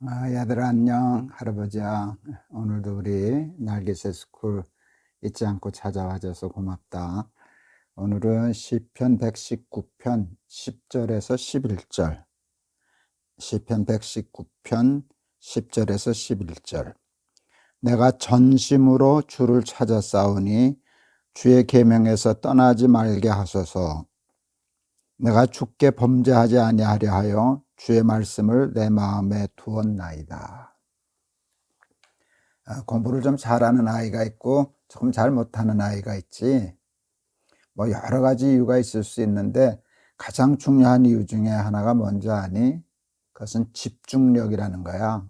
얘들아 안녕. 할아버지야. 오늘도 우리 날개새 스쿨 잊지 않고 찾아와줘서 고맙다. 오늘은 시편 119편 10절에서 11절. 시편 119편 10절에서 11절. 내가 전심으로 주를 찾아 싸우니 주의 계명에서 떠나지 말게 하소서. 내가 주께 범죄하지 아니하려 하여 주의 말씀을 내 마음에 두었나이다. 공부를 좀 잘하는 아이가 있고 조금 잘 못하는 아이가 있지. 뭐 여러 가지 이유가 있을 수 있는데 가장 중요한 이유 중에 하나가 뭔지 아니? 그것은 집중력이라는 거야.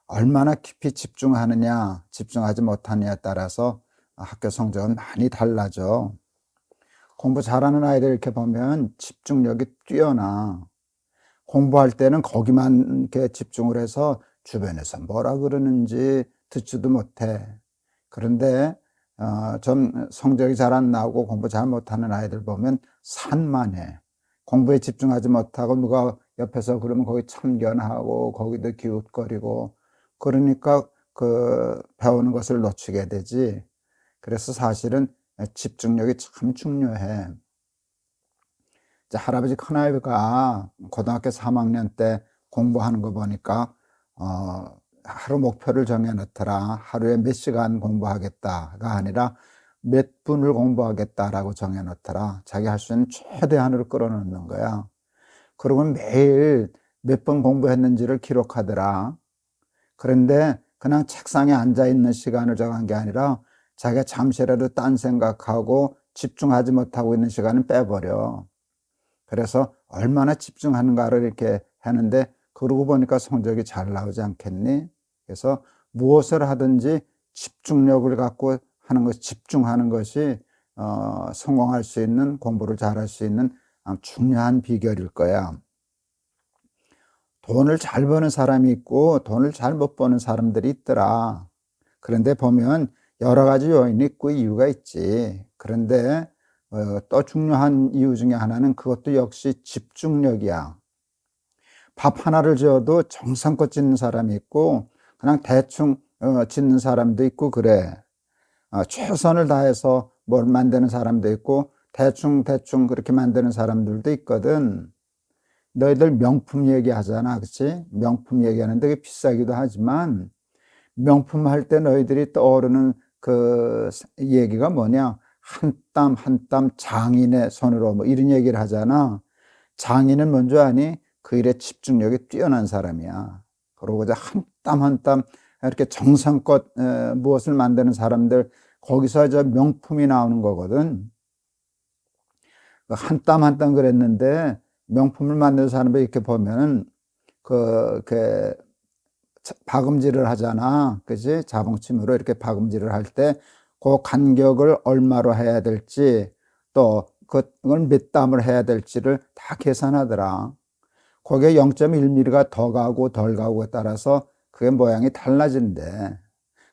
얼마나 깊이 집중하느냐, 집중하지 못하느냐에 따라서 학교 성적은 많이 달라져. 공부 잘하는 아이들 이렇게 보면 집중력이 뛰어나. 공부할 때는 거기만 이렇게 집중을 해서 주변에서 뭐라 그러는지 듣지도 못해. 그런데 좀 성적이 잘 안 나오고 공부 잘 못하는 아이들 보면 산만해. 공부에 집중하지 못하고 누가 옆에서 그러면 거기 참견하고 거기도 기웃거리고 그러니까 그 배우는 것을 놓치게 되지. 그래서 사실은 집중력이 참 중요해. 할아버지 큰아이가 고등학교 3학년 때 공부하는 거 보니까 하루 목표를 정해놓더라. 하루에 몇 시간 공부하겠다가 아니라 몇 분을 공부하겠다라고 정해놓더라. 자기 할 수 있는 최대한으로 끌어놓는 거야. 그러면 매일 몇 번 공부했는지를 기록하더라. 그런데 그냥 책상에 앉아있는 시간을 정한 게 아니라 자기가 잠시라도 딴 생각하고 집중하지 못하고 있는 시간은 빼버려. 그래서 얼마나 집중하는가를 이렇게 하는데 그러고 보니까 성적이 잘 나오지 않겠니? 그래서 무엇을 하든지 집중력을 갖고 하는 것, 집중하는 것이 성공할 수 있는, 공부를 잘할 수 있는 중요한 비결일 거야. 돈을 잘 버는 사람이 있고 돈을 잘 못 버는 사람들이 있더라. 그런데 보면 여러 가지 요인이 있고 이유가 있지. 그런데 또 중요한 이유 중에 하나는 그것도 역시 집중력이야. 밥 하나를 지어도 정성껏 짓는 사람이 있고 그냥 대충 짓는 사람도 있고 그래. 최선을 다해서 뭘 만드는 사람도 있고 대충 그렇게 만드는 사람들도 있거든. 너희들 명품 얘기하잖아, 그치? 명품 얘기하는데 그게 비싸기도 하지만 명품 할 때 너희들이 떠오르는 그 얘기가 뭐냐? 한 땀 한 땀 장인의 손으로 뭐 이런 얘기를 하잖아. 장인은 뭔지 아니? 그 일에 집중력이 뛰어난 사람이야. 그러고 한 땀 한 땀 이렇게 정성껏 무엇을 만드는 사람들 거기서 저 명품이 나오는 거거든. 한 땀 한 땀 그랬는데 명품을 만드는 사람을 이렇게 보면은 그 박음질을 하잖아. 그지? 자봉침으로 이렇게 박음질을 할 때 그 간격을 얼마로 해야 될지 또 그걸 몇 땀을 해야 될지를 다 계산하더라. 거기에 0.1mm가 더 가고 덜 가고에 따라서 그게 모양이 달라진대.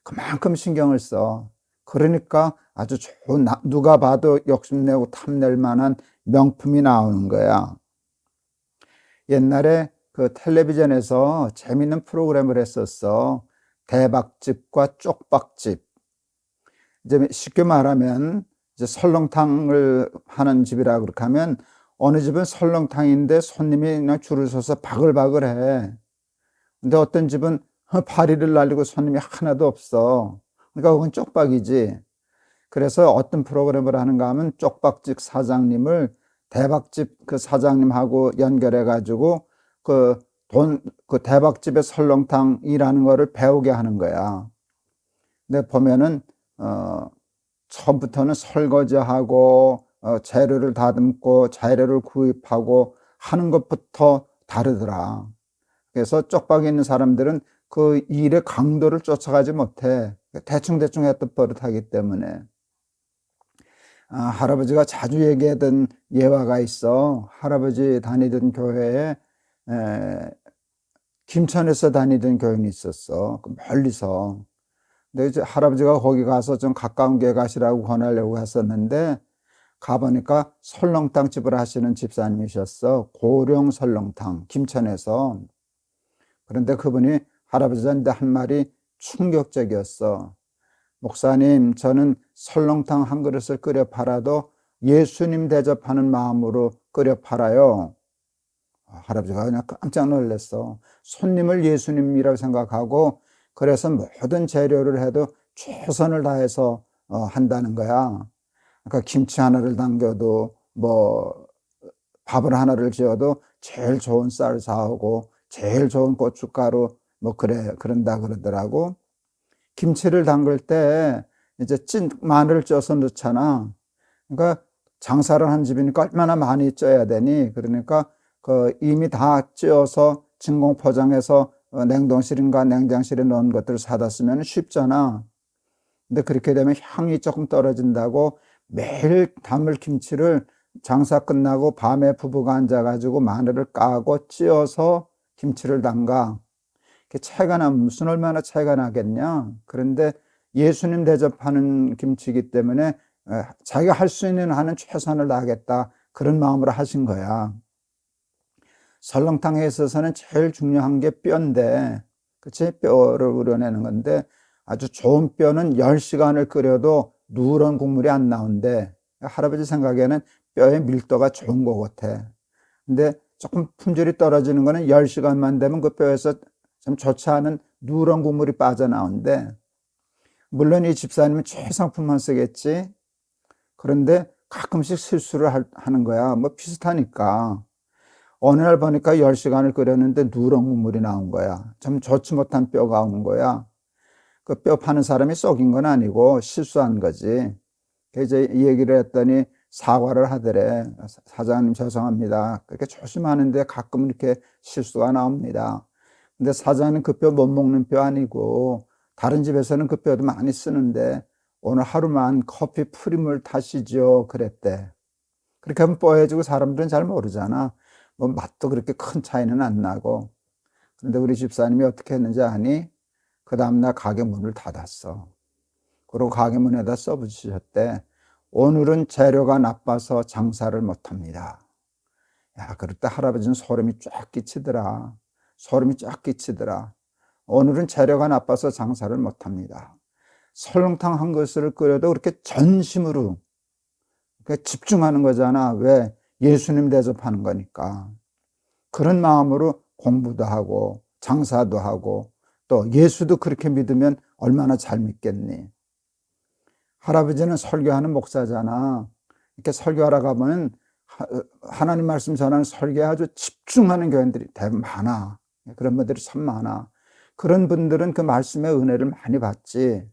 그만큼 신경을 써. 그러니까 아주 좋은, 누가 봐도 욕심내고 탐낼 만한 명품이 나오는 거야. 옛날에 그 텔레비전에서 재밌는 프로그램을 했었어. 대박집과 쪽박집. 이제 쉽게 말하면 이제 설렁탕을 하는 집이라 그렇게 하면 어느 집은 설렁탕인데 손님이 그냥 줄을 서서 바글바글 해. 근데 어떤 집은 파리를 날리고 손님이 하나도 없어. 그러니까 그건 쪽박이지. 그래서 어떤 프로그램을 하는가 하면 쪽박집 사장님을 대박집 그 사장님하고 연결해 가지고 그 대박집의 설렁탕이라는 거를 배우게 하는 거야. 근데 보면은 처음부터는 설거지하고 재료를 다듬고 재료를 구입하고 하는 것부터 다르더라. 그래서 쪽박이 있는 사람들은 그 일의 강도를 쫓아가지 못해. 대충 했던 버릇하기 때문에. 할아버지가 자주 얘기하던 예화가 있어. 할아버지 다니던 교회에 김천에서 다니던 교인이 있었어. 멀리서. 근데 이제 할아버지가 거기 가서 좀 가까운 데 가시라고 권하려고 했었는데 가보니까 설렁탕 집을 하시는 집사님이셨어. 고령 설렁탕 김천에서. 그런데 그분이 할아버지한테 한 말이 충격적이었어. 목사님, 저는 설렁탕 한 그릇을 끓여 팔아도 예수님 대접하는 마음으로 끓여 팔아요. 할아버지가 그냥 깜짝 놀랐어. 손님을 예수님이라고 생각하고, 그래서 모든 재료를 해도 최선을 다해서 한다는 거야. 그러니까 김치 하나를 담겨도 뭐 밥을 하나를 지어도 제일 좋은 쌀 사오고 제일 좋은 고춧가루 뭐 그런다 그러더라고. 김치를 담글 때 이제 찐 마늘을 쪄서 넣잖아. 그러니까 장사를 한 집이니까 얼마나 많이 쪄야 되니, 그러니까 그 이미 다 쪄서 진공 포장해서 냉동실인가 냉장실에 넣은 것들을 사다 쓰면 쉽잖아. 근데 그렇게 되면 향이 조금 떨어진다고 매일 담을 김치를 장사 끝나고 밤에 부부가 앉아가지고 마늘을 까고 찧어서 김치를 담가. 차이가 나면 무슨 얼마나 차이가 나겠냐. 그런데 예수님 대접하는 김치이기 때문에 자기가 할 수 있는 한은 최선을 다하겠다, 그런 마음으로 하신 거야. 설렁탕에 있어서는 제일 중요한 게 뼈인데, 그치? 뼈를 우려내는 건데, 아주 좋은 뼈는 10시간을 끓여도 누런 국물이 안 나온대. 할아버지 생각에는 뼈의 밀도가 좋은 것 같아. 근데 조금 품질이 떨어지는 거는 10시간만 되면 그 뼈에서 좀 좋지 않은 누런 국물이 빠져나오는데, 물론 이 집사님은 최상품만 쓰겠지. 그런데 가끔씩 실수를 하는 거야. 뭐 비슷하니까. 어느 날 보니까 10시간을 끓였는데 누런 국물이 나온 거야. 좀 좋지 못한 뼈가 온 거야. 그 뼈 파는 사람이 썩인 건 아니고 실수한 거지. 이제 이 얘기를 했더니 사과를 하더래. 사장님 죄송합니다. 그렇게 조심하는데 가끔 이렇게 실수가 나옵니다. 근데 사장님 그 뼈 못 먹는 뼈 아니고 다른 집에서는 그 뼈도 많이 쓰는데 오늘 하루만 커피 프림을 타시죠, 그랬대. 그렇게 하면 뽀해지고 사람들은 잘 모르잖아. 뭐 맛도 그렇게 큰 차이는 안 나고. 그런데 우리 집사님이 어떻게 했는지 아니? 그 다음날 가게 문을 닫았어. 그리고 가게 문에다 써붙이셨대. 오늘은 재료가 나빠서 장사를 못합니다. 야, 그럴 때 할아버지는 소름이 쫙 끼치더라. 소름이 쫙 끼치더라. 오늘은 재료가 나빠서 장사를 못합니다. 설렁탕 한 그릇을 끓여도 그렇게 전심으로 집중하는 거잖아. 왜? 예수님 대접하는 거니까. 그런 마음으로 공부도 하고 장사도 하고 또 예수도 그렇게 믿으면 얼마나 잘 믿겠니? 할아버지는 설교하는 목사잖아. 이렇게 설교하러 가면 하나님 말씀 전하는 설교에 아주 집중하는 교인들이 되게 많아. 그런 분들이 참 많아. 그런 분들은 그 말씀의 은혜를 많이 받지.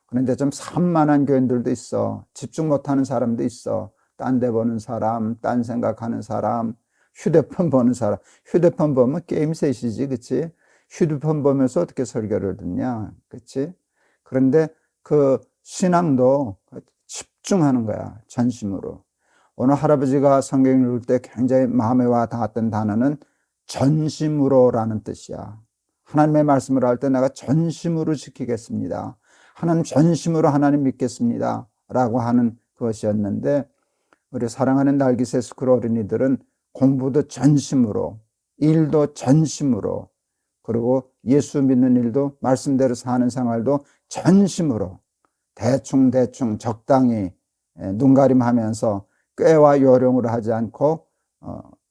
그런데 좀 산만한 교인들도 있어. 집중 못하는 사람도 있어. 딴 데 보는 사람, 딴 생각하는 사람, 휴대폰 보는 사람. 휴대폰 보면 게임 셋이지, 그치? 휴대폰 보면서 어떻게 설교를 듣냐, 그치? 그런데 그 신앙도 집중하는 거야, 전심으로. 오늘 할아버지가 성경 읽을 때 굉장히 마음에 와 닿았던 단어는 전심으로라는 뜻이야. 하나님의 말씀을 할 때 내가 전심으로 지키겠습니다. 하나님 전심으로 하나님 믿겠습니다. 라고 하는 것이었는데, 우리 사랑하는 날기새 스쿨 어린이들은 공부도 전심으로, 일도 전심으로, 그리고 예수 믿는 일도 말씀대로 사는 생활도 전심으로 대충 적당히 눈가림하면서 꾀와 요령으로 하지 않고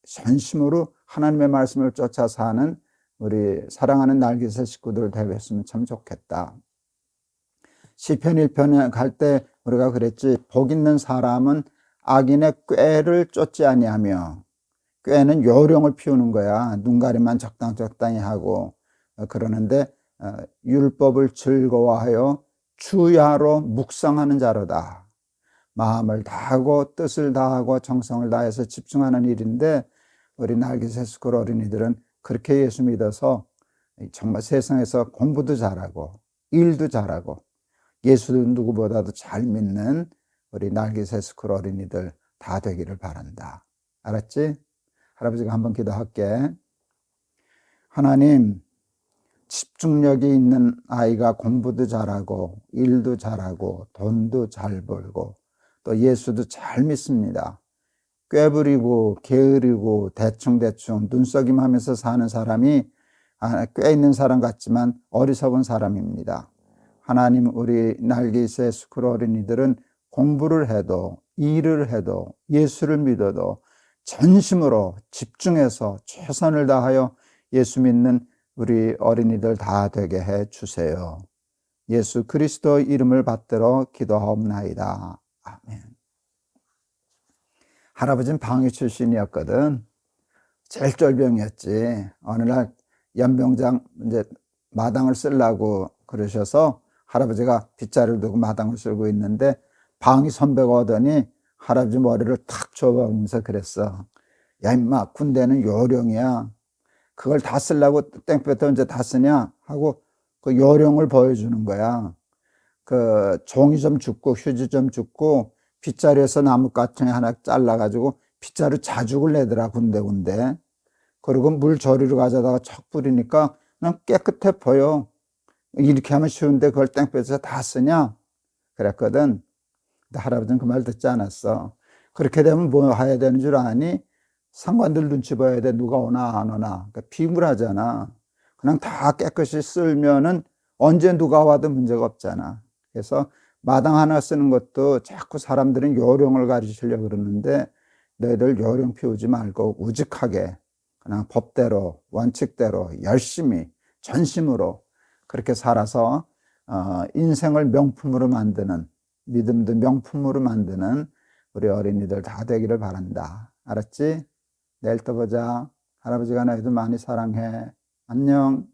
전심으로 하나님의 말씀을 쫓아 사는 우리 사랑하는 날기새 식구들 되었으면 참 좋겠다. 시편 1편에 갈 때 우리가 그랬지, 복 있는 사람은 악인의 꾀를 쫓지 아니하며, 꾀는 요령을 피우는 거야. 눈가림만 적당히 하고 그러는데 율법을 즐거워하여 주야로 묵상하는 자로다. 마음을 다하고 뜻을 다하고 정성을 다해서 집중하는 일인데, 우리 날기새 스쿨 어린이들은 그렇게 예수 믿어서 정말 세상에서 공부도 잘하고 일도 잘하고 예수도 누구보다도 잘 믿는 우리 날기새 스쿨 어린이들 다 되기를 바란다. 알았지? 할아버지가 한번 기도할게. 하나님, 집중력이 있는 아이가 공부도 잘하고 일도 잘하고 돈도 잘 벌고 또 예수도 잘 믿습니다. 꾀부리고 게으르고 대충 눈썩임하면서 사는 사람이 꽤 있는 사람 같지만 어리석은 사람입니다. 하나님 우리 날개이스의 스쿨 어린이들은 공부를 해도 일을 해도 예수를 믿어도 전심으로 집중해서 최선을 다하여 예수 믿는 우리 어린이들 다 되게 해 주세요. 예수 그리스도 이름을 받들어 기도하옵나이다. 아멘. 할아버지는 방위 출신이었거든. 제일 쫄병이었지. 어느 날 연병장 이제 마당을 쓰려고 그러셔서 할아버지가 빗자루를 두고 마당을 쓸고 있는데 방위 선배가 오더니 할아버지 머리를 탁 줘보면서 그랬어. 야 임마, 군대는 요령이야. 그걸 다 쓰려고 땡볕에 언제 다 쓰냐 하고 그 요령을 보여주는 거야. 그 종이 좀 줍고 휴지 좀 줍고 빗자루에서 나뭇가창 하나 잘라가지고 빗자루 자죽을 내더라, 군데. 그리고 물 저리로 가져다가 척 뿌리니까 그냥 깨끗해 보여. 이렇게 하면 쉬운데 그걸 땡볕에서 다 쓰냐? 그랬거든. 근데 할아버지는 그 말 듣지 않았어. 그렇게 되면 뭐 해야 되는 줄 아니? 상관들 눈치 봐야 돼. 누가 오나 안 오나. 그러니까 비굴하잖아. 그냥 다 깨끗이 쓸면은 언제 누가 와도 문제가 없잖아. 그래서 마당 하나 쓰는 것도 자꾸 사람들은 요령을 가르치려고 그러는데 너희들 요령 피우지 말고 우직하게 그냥 법대로 원칙대로 열심히 전심으로 그렇게 살아서 인생을 명품으로 만드는, 믿음도 명품으로 만드는 우리 어린이들 다 되기를 바란다. 알았지? 내일 또 보자. 할아버지가 너희들 많이 사랑해. 안녕.